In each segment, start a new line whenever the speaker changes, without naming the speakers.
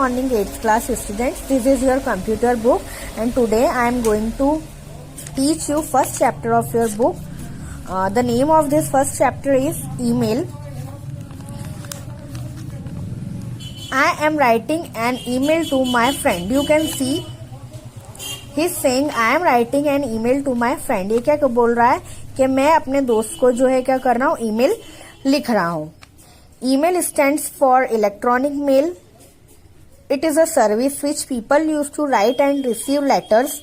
morning 8th class students. This is your computer book and today I am going to teach you first chapter of your book. The name of this first chapter is email. I am writing an email to my friend. You can see he's saying I am writing an email to my friend. ये क्या बोल रहा है कि मैं अपने दोस्त को जो है क्या कर रहा हूँ, ईमेल लिख रहा हूँ. Email stands for electronic mail. It is a service which people use to write and receive letters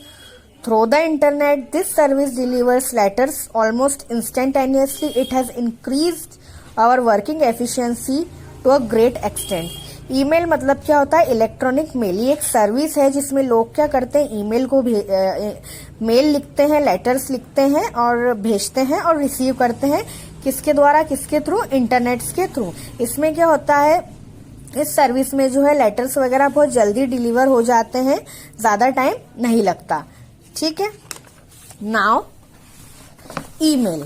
through the internet. This service delivers letters almost instantaneously. It has increased our working efficiency to a great extent. Email मतलब क्या होता है, electronic mail. ये एक service है जिसमें लोग क्या करते हैं, ईमेल को मेल लिखते हैं, लेटर्स लिखते हैं और भेजते हैं और रिसीव करते हैं. किसके द्वारा, किसके थ्रू, इंटरनेट के थ्रू. इसमें क्या होता है, इस सर्विस में जो है लेटर्स वगैरह बहुत जल्दी डिलीवर हो जाते हैं, ज्यादा टाइम नहीं लगता. ठीक है. Now email.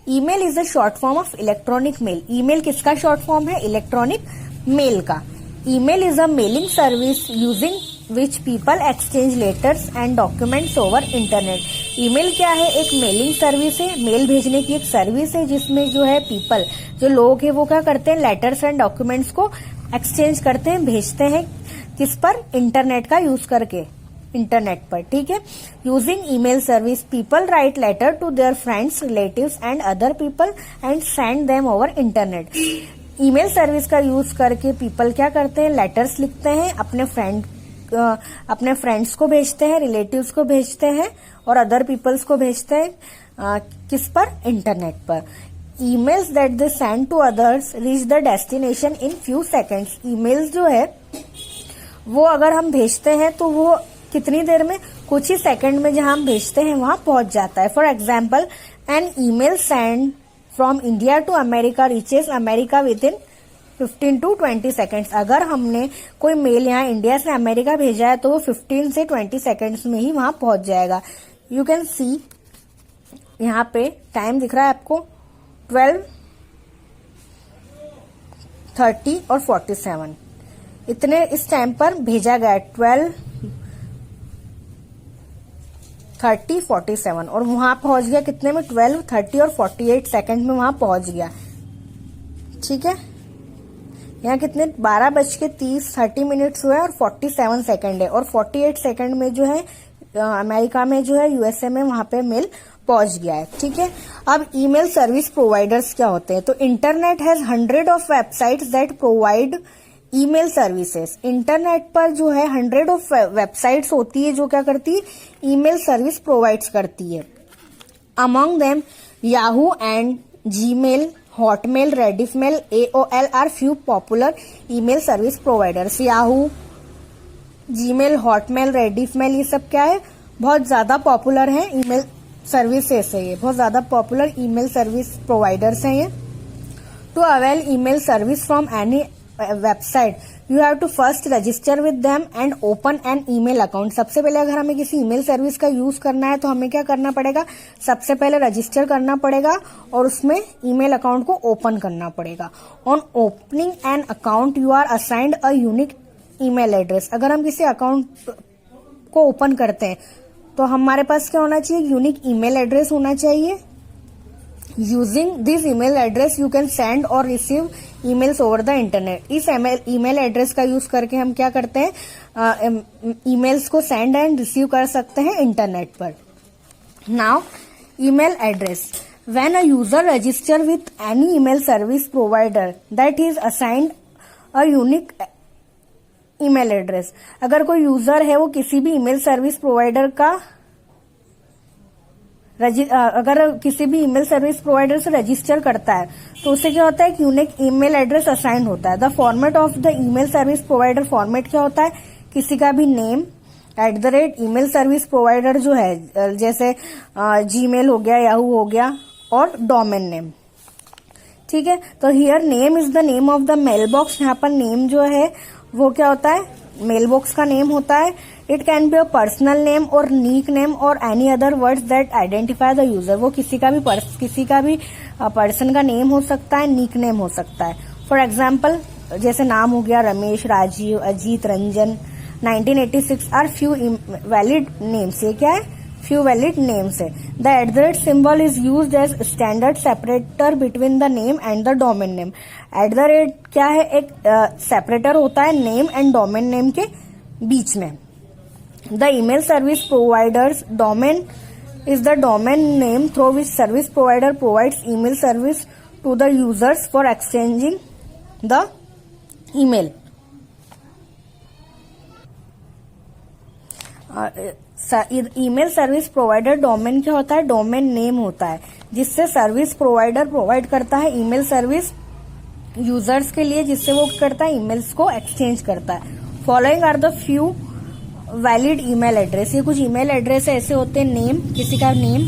Email is a short form of electronic mail. Email किसका शॉर्ट फॉर्म है, इलेक्ट्रॉनिक मेल का. Email is a mailing service using which people exchange letters and documents over internet. Email क्या है, एक मेलिंग सर्विस है, mail भेजने की एक सर्विस है जिसमें जो है पीपल, जो लोग है वो क्या करते हैं, लेटर्स एंड डॉक्यूमेंट्स को एक्सचेंज करते हैं, भेजते हैं. किस पर, इंटरनेट का यूज करके, इंटरनेट पर. ठीक है. Using email service people write letter to their friends, relatives and other people and send them over internet. Email service का यूज करके पीपल क्या करते हैं, लेटर्स लिखते हैं, अपने फ्रेंड्स को भेजते हैं, रिलेटिव्स को भेजते हैं और अदर पीपल्स को भेजते हैं. किस पर, इंटरनेट पर. Emails that they send to others reach the destination in few seconds. Emails जो है वो अगर हम भेजते हैं तो वो कितनी देर में, कुछ ही सेकंड में जहां हम भेजते हैं वहां पहुंच जाता है. For example, an email send from India to America reaches America within 15 to 20 seconds. अगर हमने कोई मेल यहाँ इंडिया से अमेरिका भेजा है तो वो 15 से 20 सेकेंड्स में ही वहां पहुंच जाएगा. यू कैन सी यहाँ पे टाइम दिख रहा है आपको 12, 30 और 47. इतने इस टाइम पर भेजा गया. 12, 30, 47 और वहां पहुंच गया कितने में, 12, 30 और 48 सेकेंड में वहां पहुंच गया. ठीक है. यहाँ कितने, 12:30 हुए और 47 सेकेंड है और 48 सेकेंड में जो है अमेरिका में जो है, यूएसए में, वहां पे मेल पहुंच गया है. ठीक है. अब ईमेल सर्विस प्रोवाइडर्स क्या होते हैं, तो internet has 100 of websites that provide email services. Internet पर जो है 100 ऑफ वेबसाइट्स होती है जो क्या करती है, ईमेल सर्विस प्रोवाइड्स करती है. Among them Yahoo and Gmail, Hotmail, Rediffmail, AOL are few popular email service providers. Yahoo, Gmail, Hotmail, Rediffmail, ये सब क्या है, बहुत ज्यादा पॉपुलर है ईमेल सर्विसेज है. ये बहुत ज्यादा पॉपुलर ईमेल सर्विस प्रोवाइडर्स हैं ये. To avail email service from any website you have to first register with them and open an email account. सबसे पहले अगर हमें किसी ईमेल सर्विस का यूज करना है तो हमें क्या करना पड़ेगा, सबसे पहले रजिस्टर करना पड़ेगा और उसमें ईमेल अकाउंट को ओपन करना पड़ेगा. On opening an account you are assigned a unique email address. अगर हम किसी अकाउंट को ओपन करते हैं तो हमारे पास क्या होना चाहिए, यूनिक ईमेल एड्रेस होना चाहिए. Using this email address you can send और receive emails over the internet. इस ईमेल एड्रेस का यूज करके हम क्या करते हैं, ईमेल्स को सेंड एंड रिसीव कर सकते हैं इंटरनेट पर. Now email address. When a user register with any email service provider that is assigned a unique email address. अगर कोई यूजर है वो किसी भी ईमेल सर्विस प्रोवाइडर का अगर किसी भी ईमेल सर्विस प्रोवाइडर से रजिस्टर करता है तो उसे क्या होता है, एक यूनिक ईमेल एड्रेस असाइन होता है. The format of the email service provider, format क्या होता है, किसी का भी नेम @ ईमेल सर्विस प्रोवाइडर जो है, जैसे जीमेल हो गया, याहू हो गया और डोमेन नेम. ठीक है. तो here name is the name of the mail box. यहाँ पर नेम जो है वो क्या होता है, मेल बॉक्स का नेम होता है. It can be a personal name और नीक नेम और any other words that identify the user. वो किसी का भी पर्सन का नेम हो सकता है, नीक नेम हो सकता है. फॉर एग्जाम्पल जैसे नाम हो गया Ramesh, Rajeev, Ajeet, Ranjan. 1986 are few valid names, ये क्या है, फ्यू वैलिड नेम्स है। The @ symbol is used as standard separator between the name and the domain name. @ क्या है, एक सेपरेटर होता है नेम एंड डोमेन नेम के बीच में। The email service providers domain is the domain name through which service provider provides email service to the users for exchanging the email. Email service provider domain क्या होता है, domain name होता है जिससे service provider provide करता है email service users के लिए, जिससे वो करता है ईमेल्स को एक्सचेंज करता है। Following are the few valid email address, ये कुछ ईमेल एड्रेस ऐसे होते हैं, नेम, किसी का name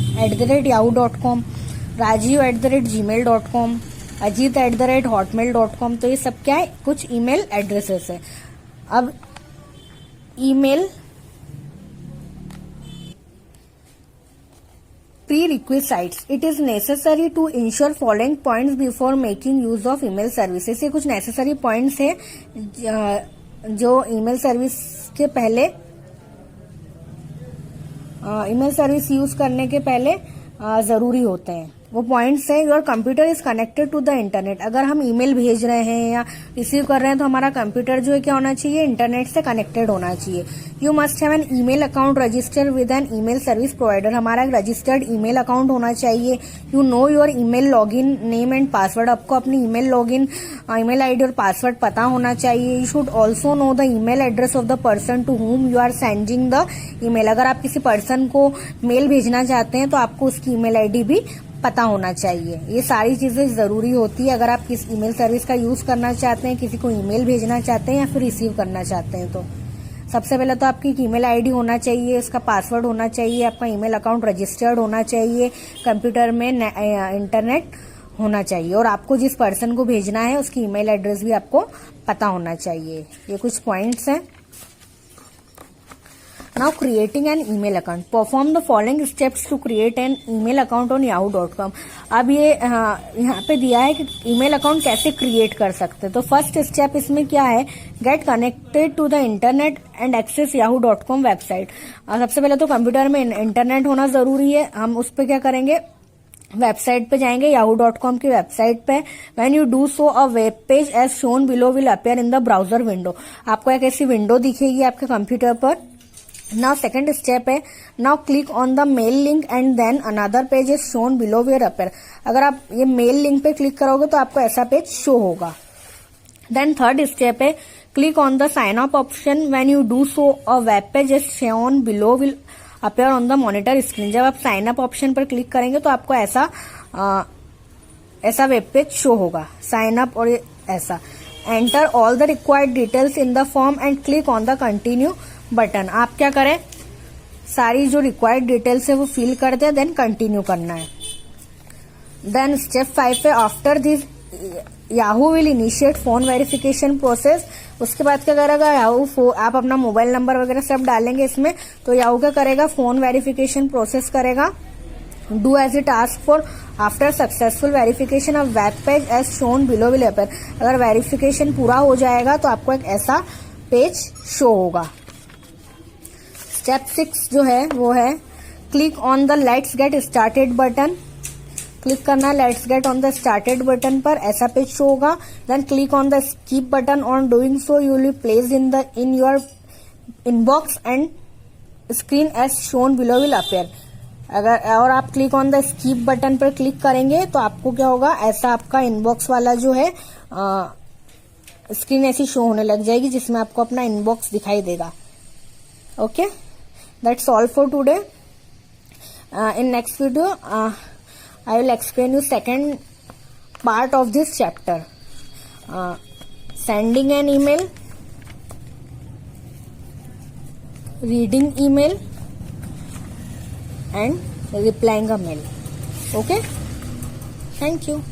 @yahoo.com, Rajiv @gmail.com, Ajit @hotmail.com। तो ये सब क्या है, कुछ ईमेल एड्रेसेस है। अब email prerequisites, it is necessary to ensure following points before making use of email services। ये कुछ नेसेसरी पॉइंट्स है जो ईमेल सर्विस के पहले, ईमेल सर्विस यूज करने के पहले जरूरी होते हैं। वो पॉइंट्स है, your computer is connected to the internet. अगर हम ईमेल भेज रहे हैं या रिसीव कर रहे हैं तो हमारा कंप्यूटर जो है क्या होना चाहिए, इंटरनेट से कनेक्टेड होना चाहिए। You must have an email account registered with an email service provider, हमारा एक रजिस्टर्ड ईमेल अकाउंट होना चाहिए। You know your email login name and password, आपको अपनी ईमेल लॉगिन, ईमेल आईडी और पासवर्ड पता होना चाहिए। You should also know the email address of the person to whom you are sending the email. अगर आप किसी पर्सन को मेल भेजना चाहते हैं तो आपको उसकी ईमेल आईडी भी पता होना चाहिए। ये सारी चीजें जरूरी होती है अगर आप किस ईमेल सर्विस का यूज करना चाहते हैं, किसी को ईमेल भेजना चाहते हैं या फिर रिसीव करना चाहते हैं। तो सबसे पहले तो आपकी ईमेल आईडी होना चाहिए, उसका पासवर्ड होना चाहिए, आपका ईमेल अकाउंट रजिस्टर्ड होना चाहिए, कंप्यूटर में इंटरनेट होना चाहिए और आपको जिस पर्सन को भेजना है उसकी ईमेल एड्रेस भी आपको पता होना चाहिए। ये कुछ पॉइंट्स हैं। Now creating an email account. Perform the following steps to create an email account on yahoo.com. अब ये यहाँ पे दिया है कि ईमेल अकाउंट कैसे क्रिएट कर सकते हैं। तो फर्स्ट स्टेप इसमें क्या है, get connected to the internet and access yahoo.com website. सबसे पहले तो कंप्यूटर में इंटरनेट होना जरूरी है। हम उस पर क्या करेंगे, वेबसाइट पे जाएंगे, yahoo.com की वेबसाइट पे। When you do so a web page as shown below will appear in the browser window, आपको एक ऐसी विंडो दिखेगी आपके कंप्यूटर पर। नाउ सेकंड स्टेप है, now click on the mail link and then another page is shown below where appear. अगर आप ये मेल लिंक पे क्लिक करोगे तो आपको ऐसा पेज शो होगा। देन थर्ड स्टेप है, click on the sign up option. When you do so a web page is shown below will appear on the monitor screen. जब आप साइन अप ऑप्शन पर click करेंगे तो आपको ऐसा web page show होगा, sign up और ऐसा। Enter all the required details in the form and click on the continue button. आप क्या करें, सारी जो रिक्वायर्ड डिटेल्स है वो फिल कर दे, देन कंटिन्यू करना है। देन स्टेप 5 है, after this Yahoo will initiate phone verification process. उसके बाद क्या करेगा याहू, आप अपना मोबाइल नंबर वगैरह सब डालेंगे इसमें, तो याहू क्या करेगा, फोन वेरिफिकेशन प्रोसेस करेगा। Do as it ask for after successful verification of web page as shown below will appear. अगर वेरिफिकेशन पूरा हो जाएगा तो आपको एक ऐसा पेज शो होगा। स्टेप 6 जो है वो है, click on the let's get started button. Click करना है let's get on the started button पर, ऐसा पेज शो होगा। Then click on the skip button. On doing so you will place in your inbox and screen as shown below will appear. अगर और आप click on the skip button पर click करेंगे तो आपको क्या होगा, ऐसा आपका इनबॉक्स वाला जो है स्क्रीन ऐसी शो होने लग जाएगी जिसमें आपको अपना इनबॉक्स दिखाई देगा। Okay, that's all for today. In next video I will explain you second part of this chapter, sending an email, reading email and replying a mail. Okay, thank you.